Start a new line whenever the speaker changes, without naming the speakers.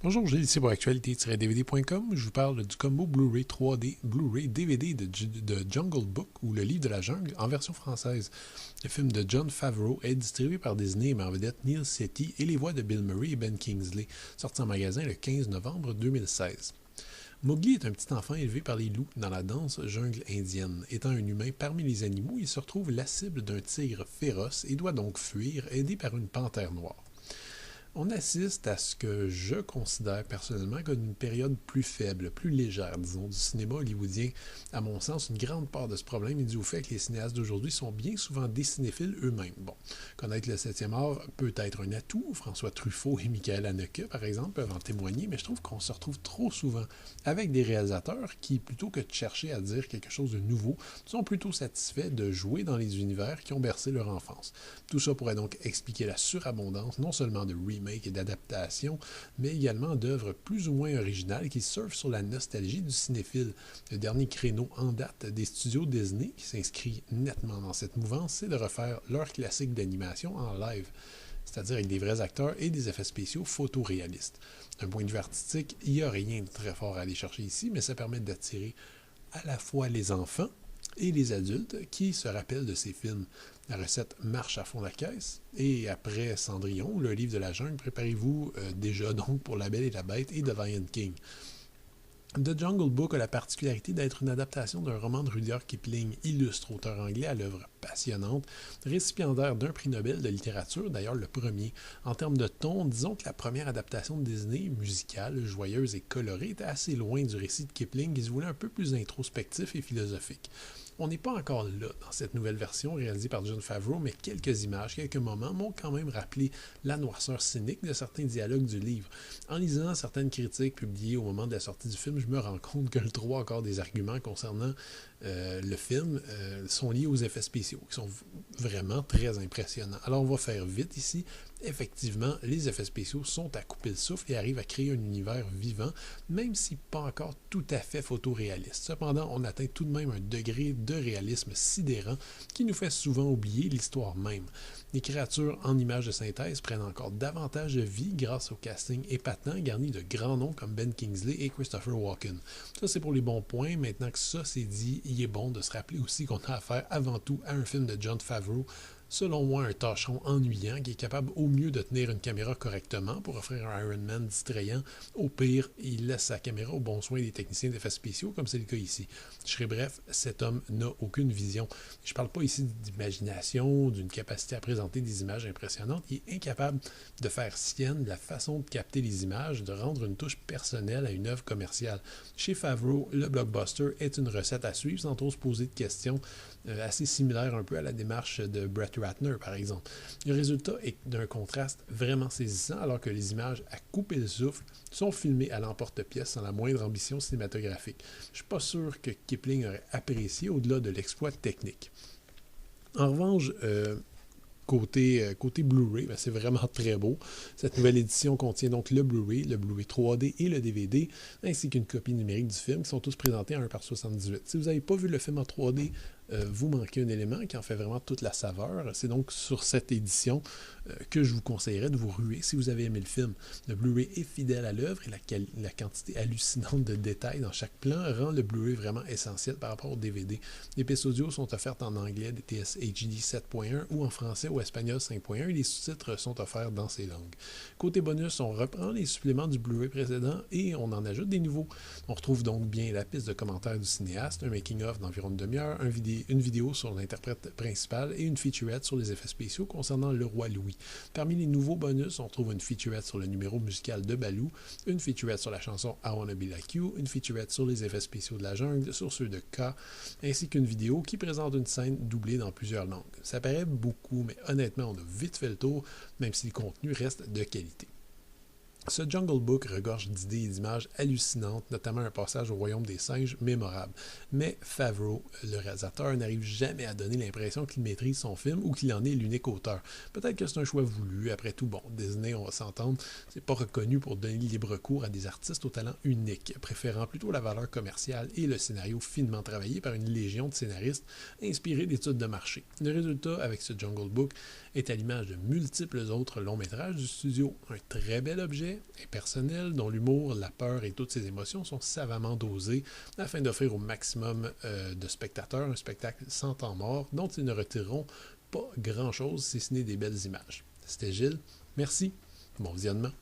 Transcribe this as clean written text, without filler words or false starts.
Bonjour, Gilles ici pour actualité-dvd.com. Je vous parle du combo Blu-ray 3D, Blu-ray DVD de Jungle Book ou Le Livre de la Jungle en version française. Le film de Jon Favreau est distribué par Disney et met en vedette Neil Sethi et les voix de Bill Murray et Ben Kingsley, sorti en magasin le 15 novembre 2016. Mowgli est un petit enfant élevé par les loups dans la dense jungle indienne. Étant un humain parmi les animaux, il se retrouve la cible d'un tigre féroce et doit donc fuir, aidé par une panthère noire. On assiste à ce que je considère personnellement comme une période plus faible, plus légère, disons, du cinéma hollywoodien. À mon sens, une grande part de ce problème est dû au fait que les cinéastes d'aujourd'hui sont bien souvent des cinéphiles eux-mêmes. Bon, connaître le 7e art peut être un atout. François Truffaut et Michael Haneke, par exemple, peuvent en témoigner, mais je trouve qu'on se retrouve trop souvent avec des réalisateurs qui, plutôt que de chercher à dire quelque chose de nouveau, sont plutôt satisfaits de jouer dans les univers qui ont bercé leur enfance. Tout ça pourrait donc expliquer la surabondance non seulement de remakes et d'adaptations, mais également d'œuvres plus ou moins originales qui surfent sur la nostalgie du cinéphile. Le dernier créneau en date des studios Disney, qui s'inscrit nettement dans cette mouvance, c'est de refaire leur classique d'animation en live, c'est-à-dire avec des vrais acteurs et des effets spéciaux photoréalistes. D'un point de vue artistique, il n'y a rien de très fort à aller chercher ici, mais ça permet d'attirer à la fois les enfants et les adultes qui se rappellent de ces films. La recette marche à fond la caisse. Et après Cendrillon, le livre de la jungle, préparez-vous déjà donc pour La Belle et la Bête et The Lion King. The Jungle Book a la particularité d'être une adaptation d'un roman de Rudyard Kipling, illustre auteur anglais à l'œuvre passionnante, récipiendaire d'un prix Nobel de littérature, d'ailleurs le premier. En termes de ton, disons que la première adaptation de Disney, musicale, joyeuse et colorée, était assez loin du récit de Kipling qui se voulait un peu plus introspectif et philosophique. On n'est pas encore là dans cette nouvelle version réalisée par Jon Favreau, mais quelques images, quelques moments m'ont quand même rappelé la noirceur cynique de certains dialogues du livre. En lisant certaines critiques publiées au moment de la sortie du film, je me rends compte que le trois quarts des arguments concernant le film sont liés aux effets spéciaux, qui sont vraiment très impressionnants. Alors on va faire vite ici. Effectivement, les effets spéciaux sont à couper le souffle et arrivent à créer un univers vivant, même si pas encore tout à fait photoréaliste. Cependant, on atteint tout de même un degré de réalisme sidérant qui nous fait souvent oublier l'histoire même. Les créatures en images de synthèse prennent encore davantage de vie grâce au casting épatant garni de grands noms comme Ben Kingsley et Christopher Walken. Ça, c'est pour les bons points. Maintenant que ça c'est dit, il est bon de se rappeler aussi qu'on a affaire avant tout à un film de Jon Favreau, selon moi un tâcheron ennuyant qui est capable au mieux de tenir une caméra correctement pour offrir un Iron Man distrayant. Au pire, il laisse sa caméra au bon soin des techniciens d'effets spéciaux, comme c'est le cas ici. Je serais bref, cet homme n'a aucune vision. Je ne parle pas ici d'imagination, d'une capacité à présenter des images impressionnantes. Il est incapable de faire sienne la façon de capter les images, de rendre une touche personnelle à une œuvre commerciale. Chez Favreau, le blockbuster est une recette à suivre sans trop se poser de questions, assez similaire un peu à la démarche de Brett Ratner, par exemple. Le résultat est d'un contraste vraiment saisissant, alors que les images à couper le souffle sont filmées à l'emporte-pièce sans la moindre ambition cinématographique. Je ne suis pas sûr que Kipling aurait apprécié au-delà de l'exploit technique. En revanche, côté Blu-ray, ben c'est vraiment très beau. Cette nouvelle édition contient donc le Blu-ray 3D et le DVD, ainsi qu'une copie numérique du film, qui sont tous présentés à 1/78. Si vous n'avez pas vu le film en 3D, vous manquez un élément qui en fait vraiment toute la saveur. C'est donc sur cette édition que je vous conseillerais de vous ruer si vous avez aimé le film. Le Blu-ray est fidèle à l'œuvre et la quantité hallucinante de détails dans chaque plan rend le Blu-ray vraiment essentiel par rapport au DVD. Les pistes audio sont offertes en anglais DTS HD 7.1 ou en français ou espagnol 5.1 et les sous-titres sont offerts dans ces langues. Côté bonus, on reprend les suppléments du Blu-ray précédent et on en ajoute des nouveaux. On retrouve donc bien la piste de commentaires du cinéaste, un making-of d'environ une demi-heure, une vidéo sur l'interprète principal et une featurette sur les effets spéciaux concernant le roi Louis. Parmi les nouveaux bonus, on trouve une featurette sur le numéro musical de Baloo, une featurette sur la chanson I Wanna Be Like You, une featurette sur les effets spéciaux de la jungle, sur ceux de K, ainsi qu'une vidéo qui présente une scène doublée dans plusieurs langues. Ça paraît beaucoup, mais honnêtement, on a vite fait le tour, même si le contenu reste de qualité. Ce Jungle Book regorge d'idées et d'images hallucinantes, notamment un passage au royaume des singes mémorable. Mais Favreau, le réalisateur, n'arrive jamais à donner l'impression qu'il maîtrise son film ou qu'il en est l'unique auteur. Peut-être que c'est un choix voulu. Après tout, bon, Disney, on va s'entendre, c'est pas reconnu pour donner libre cours à des artistes au talent unique, préférant plutôt la valeur commerciale et le scénario finement travaillé par une légion de scénaristes inspirés d'études de marché. Le résultat avec ce Jungle Book est à l'image de multiples autres longs métrages du studio. Un très bel objet fait et personnel, dont l'humour, la peur et toutes ses émotions sont savamment dosés afin d'offrir au maximum de spectateurs un spectacle sans temps mort dont ils ne retireront pas grand-chose si ce n'est des belles images. C'était Gilles. Merci. Bon visionnement.